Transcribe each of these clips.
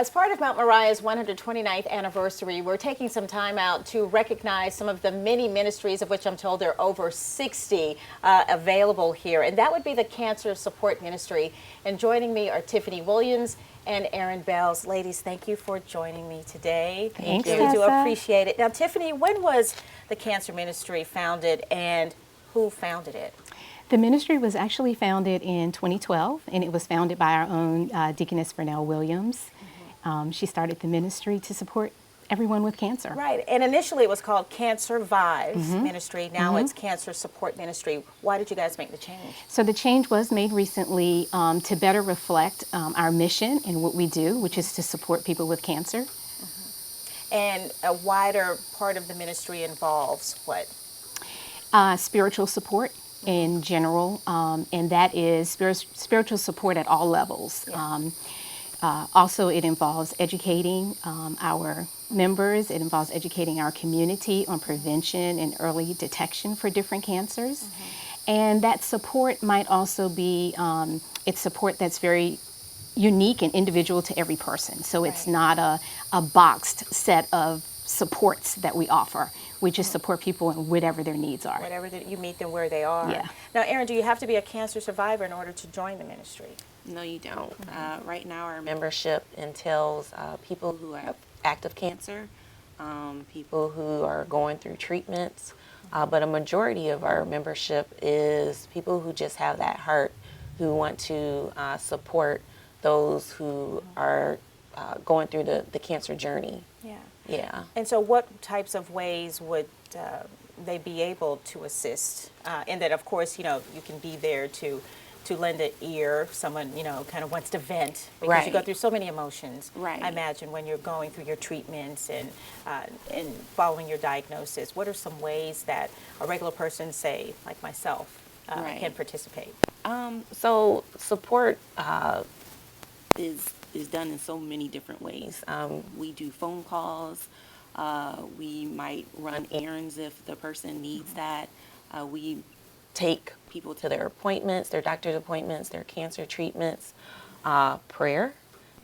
As part of Mount Moriah's 129th anniversary, we're taking some time out to recognize some of the many ministries, of which I'm told there are over 60 available here. And that would be the Cancer Support Ministry. And joining me are Tiffany Williams and Erin Bells. Ladies, thank you for joining me today. Thank you. you. We do appreciate it. Now, Tiffany, when was the Cancer Ministry founded and who founded it? The ministry was actually founded in 2012, and it was founded by our own Deaconess Vernell Williams. She started the ministry to support everyone with cancer. Right, and initially it was called Cancer Vives Ministry. Now it's Cancer Support Ministry. Why did you guys make the change? So the change was made recently to better reflect our mission and what we do, which is to support people with cancer. And a wider part of the ministry involves what? Spiritual support in general, and that is spiritual support at all levels. Yeah. Also, it involves educating our members. It involves educating our community on prevention and early detection for different cancers. And that support might also be, it's support that's very unique and individual to every person. So it's not a boxed set of supports that we offer. We just support people in whatever their needs are. Whatever you meet them where they are. Yeah. Now, Erin, do you have to be a cancer survivor in order to join the ministry? No, you don't. Right now, our membership entails people who have active cancer, people who are going through treatments, but a majority of our membership is people who just have that heart, who want to support those who are going through the cancer journey. Yeah. Yeah. And so what types of ways would they be able to assist? And that, of course, you can be there to lend an ear if someone, kind of wants to vent, because you go through so many emotions. Right. I imagine when you're going through your treatments and following your diagnosis, what are some ways that a regular person, say, like myself, can participate? So support is done in so many different ways. We do phone calls. We might run errands if the person needs that. We take people to their appointments, their doctor's appointments, their cancer treatments. Prayer.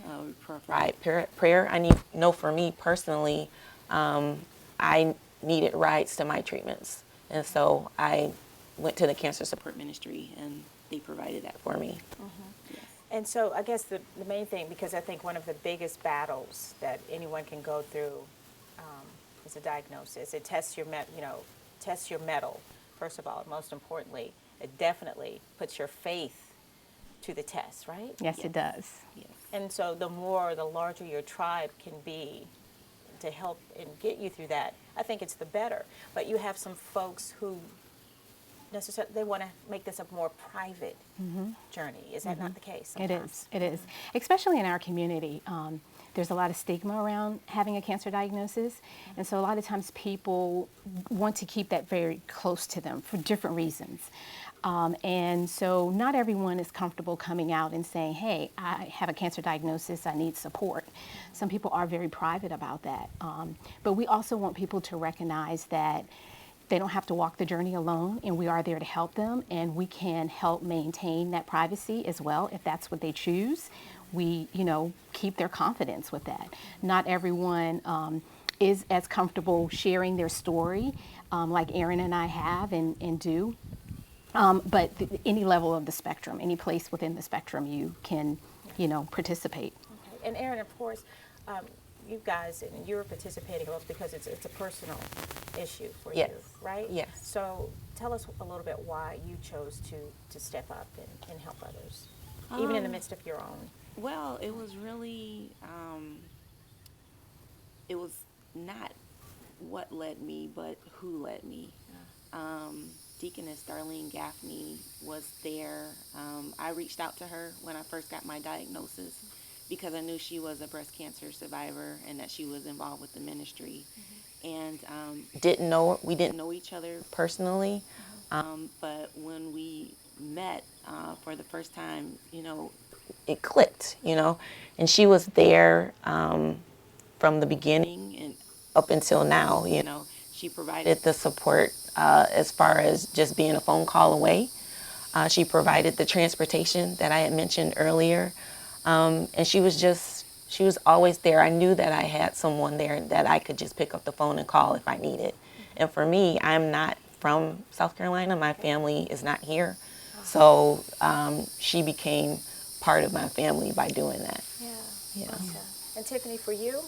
We provide prayer. I know for me personally, I needed rides to my treatments. And so I went to the Cancer Support Ministry, and they provided that for me. Yes. And so I guess the main thing, because I think one of the biggest battles that anyone can go through is a diagnosis. It tests your mettle, first of all. And most importantly, it definitely puts your faith to the test, right? Yes, it does. Yes. And so the larger your tribe can be to help and get you through that, I think it's the better. But you have some folks who necessarily, they want to make this a more private journey. Is that not the case sometimes? It is, especially in our community. There's a lot of stigma around having a cancer diagnosis, and so a lot of times people want to keep that very close to them for different reasons. And so not everyone is comfortable coming out and saying, hey, I have a cancer diagnosis, I need support. Some people are very private about that. But we also want people to recognize that they don't have to walk the journey alone, and we are there to help them, and we can help maintain that privacy as well if that's what they choose. We, keep their confidence with that. Not everyone is as comfortable sharing their story like Erin and I have and do. But any level of the spectrum, any place within the spectrum, you can, participate. Okay. And Erin, of course, you guys, and you're participating because it's a personal issue for you, right? Yes. So tell us a little bit why you chose to step up and help others, even in the midst of your own. Well, it was really, it was not what led me, but who led me. Deaconess Darlene Gaffney was there. I reached out to her when I first got my diagnosis because I knew she was a breast cancer survivor and that she was involved with the ministry. And we didn't know each other personally, but when we met for the first time, it clicked, and she was there from the beginning and up until now. She provided the support as far as just being a phone call away. She provided the transportation that I had mentioned earlier, and she was just She was always there. I knew that I had someone there that I could just pick up the phone and call if I needed. And for me, I'm not from South Carolina. My family is not here. So she became part of my family by doing that. Yeah. Yeah. Awesome. And Tiffany, for you?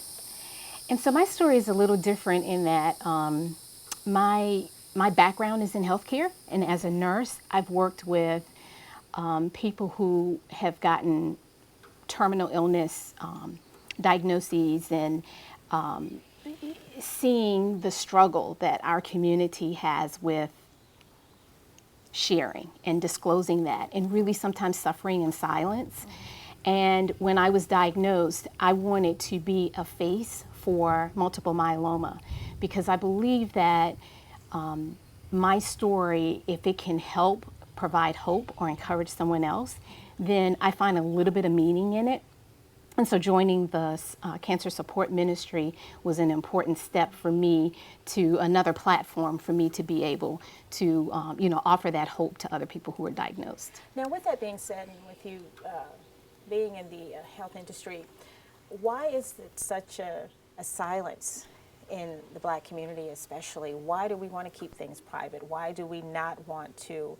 And so my story is a little different in that my background is in healthcare, and as a nurse, I've worked with people who have gotten terminal illness diagnoses, and seeing the struggle that our community has with sharing and disclosing that, and really sometimes suffering in silence. And when I was diagnosed, I wanted to be a face for multiple myeloma, because I believe that my story, if it can help provide hope or encourage someone else, then I find a little bit of meaning in it. And so joining the cancer support ministry was an important step for me, to another platform for me to be able to offer that hope to other people who are diagnosed. Now, with that being said, and with you being in the health industry, why is it such a silence in the Black community especially? Why do we want to keep things private? Why do we not want to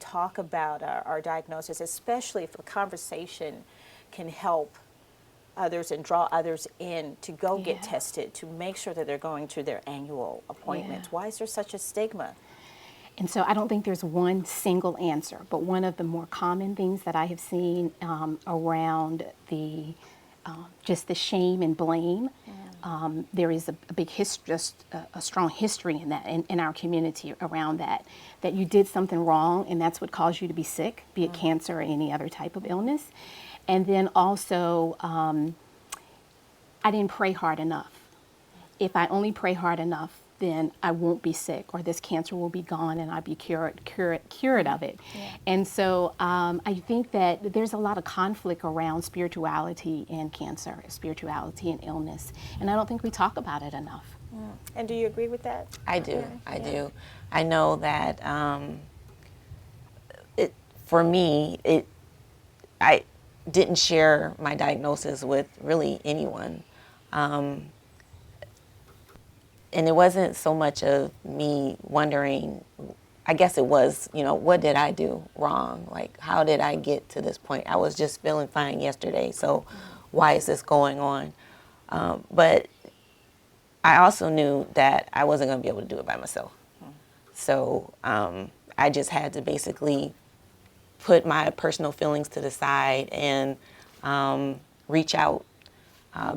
talk about our diagnosis, especially if a conversation can help others and draw others in to go get tested, to make sure that they're going to their annual appointments? Why is there such a stigma? And so I don't think there's one single answer, but one of the more common things that I have seen around the just the shame and blame, there is a big history, just a strong history in that, in our community around that you did something wrong, and that's what caused you to be sick, be it cancer or any other type of illness. And then also, I didn't pray hard enough. If I only pray hard enough, then I won't be sick, or this cancer will be gone and I'll be cured of it. Yeah. And so I think that there's a lot of conflict around spirituality and cancer, spirituality and illness, and I don't think we talk about it enough. And do you agree with that? I do. I do. I know that for me, I didn't share my diagnosis with really anyone. And it wasn't so much of me wondering, I guess it was, what did I do wrong? Like, how did I get to this point? I was just feeling fine yesterday, so why is this going on? But I also knew that I wasn't going to be able to do it by myself. So I just had to basically put my personal feelings to the side and reach out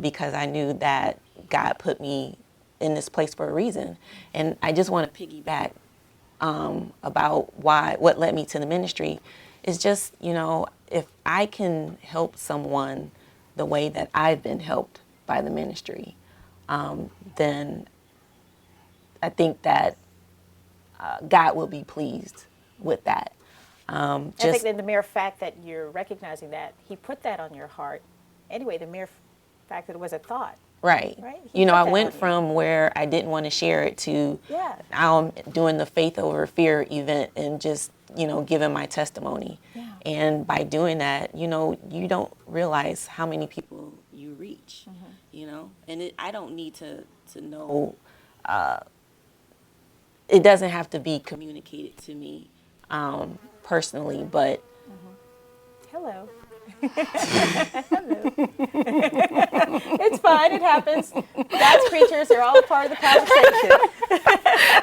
because I knew that God put me in this place for a reason. And I just want to piggyback about what led me to the ministry is just, if I can help someone the way that I've been helped by the ministry, then I think that God will be pleased with that. I think that the mere fact that you're recognizing that He put that on your heart, anyway, the mere fact that it was a thought. Right. I went from where I didn't want to share it to now I'm doing the faith over fear event and just, giving my testimony. Yeah. And by doing that, you don't realize how many people you reach, and I don't need to know, it doesn't have to be communicated to me personally, but. Hello. Hello. It's fine. It happens. God's creatures are all part of the conversation.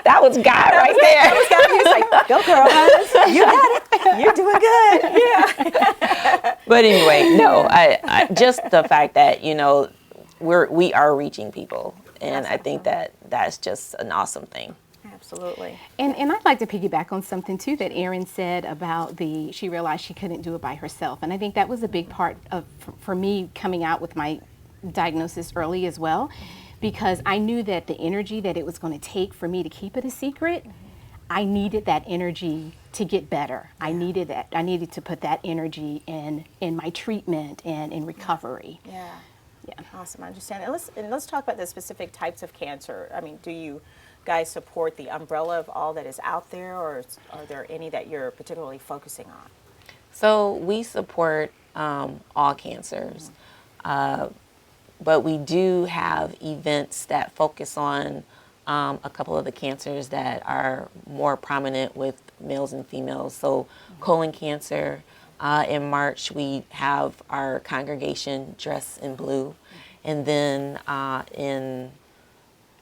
That was God right there. That was God. He was like, "Go, girl. You got it. You're doing good." Yeah. But anyway, no. I just the fact that we are reaching people, and I think that that's just an awesome thing. Absolutely. And I'd like to piggyback on something too that Erin said about she realized she couldn't do it by herself. And I think that was a big part for me coming out with my diagnosis early as well, because I knew that the energy that it was going to take for me to keep it a secret, I needed that energy to get better. Yeah. I needed to put that energy in my treatment and in recovery. Yeah. Awesome. I understand. And let's talk about the specific types of cancer. I mean, do you guys support the umbrella of all that is out there, or are there any that you're particularly focusing on? So we support all cancers. But we do have events that focus on a couple of the cancers that are more prominent with males and females. So colon cancer, in March we have our congregation dressed in blue. And then in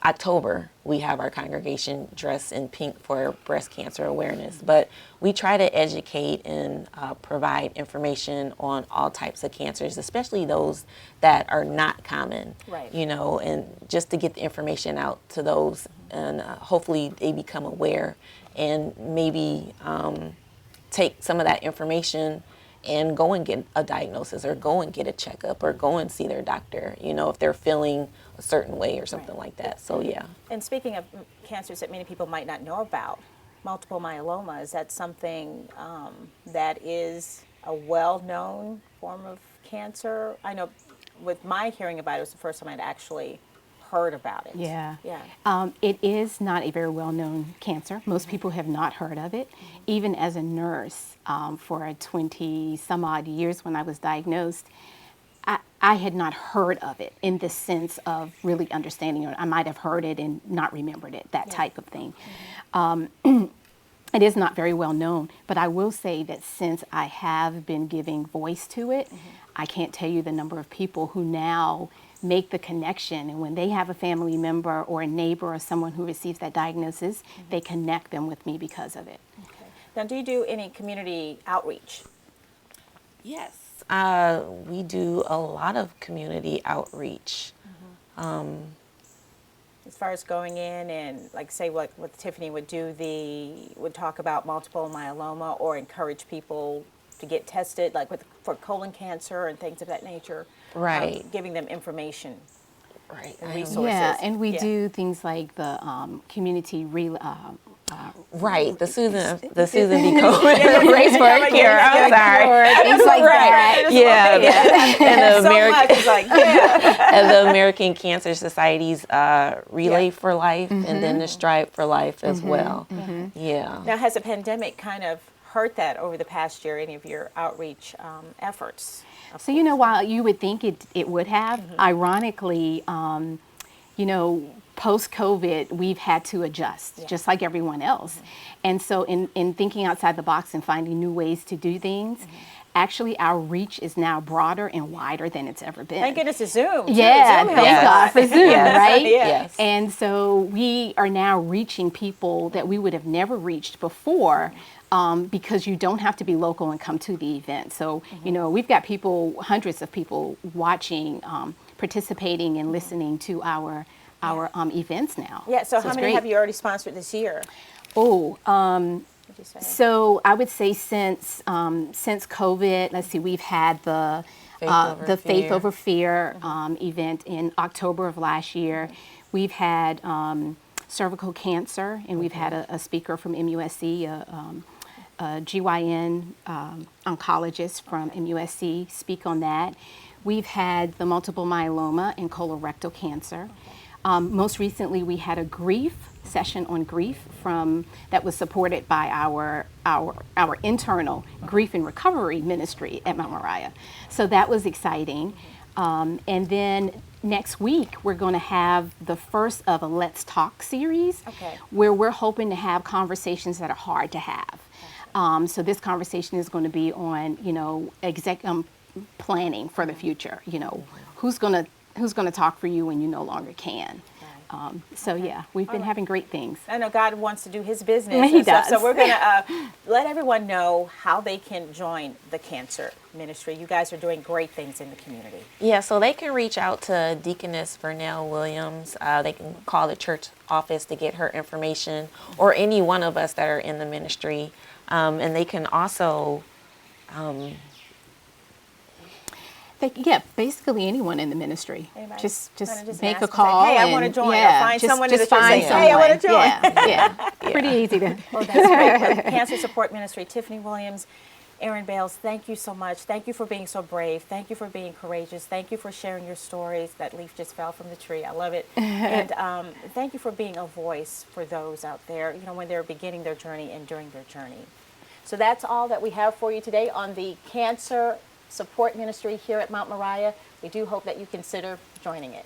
October, we have our congregation dressed in pink for breast cancer awareness. But we try to educate and provide information on all types of cancers, especially those that are not common, Right. you know, and just to get the information out to those, and hopefully they become aware and maybe take some of that information and go and get a diagnosis or go and get a checkup or go and see their doctor, you know, if they're feeling a certain way or something like that. So, yeah. And speaking of cancers that many people might not know about, multiple myeloma, is that something that is a well-known form of cancer? I know with my hearing about it, it was the first time I'd actually heard about it. Yeah. Yeah. It is not a very well-known cancer. Most people have not heard of it. Even as a nurse, for 20 some odd years when I was diagnosed, I had not heard of it in the sense of really understanding it. I might have heard it and not remembered it, that type of thing. It is not very well known, but I will say that since I have been giving voice to it, I can't tell you the number of people who now make the connection, and when they have a family member or a neighbor or someone who receives that diagnosis, they connect them with me because of it. Okay. Now, do you do any community outreach? Yes. We do a lot of community outreach. As far as going in and, like, say what Tiffany would do, would talk about multiple myeloma or encourage people to get tested, like for colon cancer and things of that nature. Right. Giving them information. Right. And resources. Yeah, and we Yeah. do things like the community Right, the Susan B. Komen Race for a Cure. I'm sorry. things like that. Yeah, and the So much is like, yeah. and the American Cancer Society's Relay for Life, and then the Strive for Life as well. Yeah. Now, has the pandemic kind of hurt that over the past year, any of your outreach efforts? So, you know, while you would think it would have, ironically, you know, post-COVID, we've had to adjust, just like everyone else. And so in thinking outside the box and finding new ways to do things, actually our reach is now broader and wider than it's ever been. Thank goodness it's Zoom. Yeah, Zoom thank God for Zoom, right? Yes. And so we are now reaching people that we would have never reached before, because you don't have to be local and come to the event. So, you know, we've got people, hundreds of people watching, participating and listening to our events now. Yeah, so how it's many great. have you already sponsored this year? Oh, Would you say? so I would say since COVID, let's see, we've had the Faith Over Fear event in October of last year. We've had cervical cancer, and we've had a speaker from MUSC, a GYN oncologist from MUSC speak on that. We've had the multiple myeloma and colorectal cancer. Most recently, we had a grief session on grief that was supported by our internal grief and recovery ministry at Mount Moriah. So that was exciting. And then next week, we're going to have the first of a Let's Talk series, where we're hoping to have conversations that are hard to have. So this conversation is going to be on, you know, planning for the future. You know, who's going to talk for you when you no longer can. So yeah, we've been having great things. I know God wants to do His business. He and stuff, does. So we're going to let everyone know how they can join the cancer ministry. You guys are doing great things in the community. Yeah, so they can reach out to Deaconess Vernell Williams. They can call the church office to get her information, or any one of us that are in the ministry. And they can also... basically anyone in the ministry. Anybody? Just Kinda make ask a and say, call. hey, I and, want to join. Yeah, Or find someone just in the church find and say, hey, I want to join. Yeah, pretty easy to. Well, that's great. Well, Cancer Support Ministry, Tiffany Williams, Aaron Bales, thank you so much. Thank you for being so brave. Thank you for being courageous. Thank you for sharing your stories. That leaf just fell from the tree. I love it. And thank you for being a voice for those out there, you know, when they're beginning their journey and during their journey. So that's all that we have for you today on the Cancer support ministry here at Mount Moriah, we do hope that you consider joining it.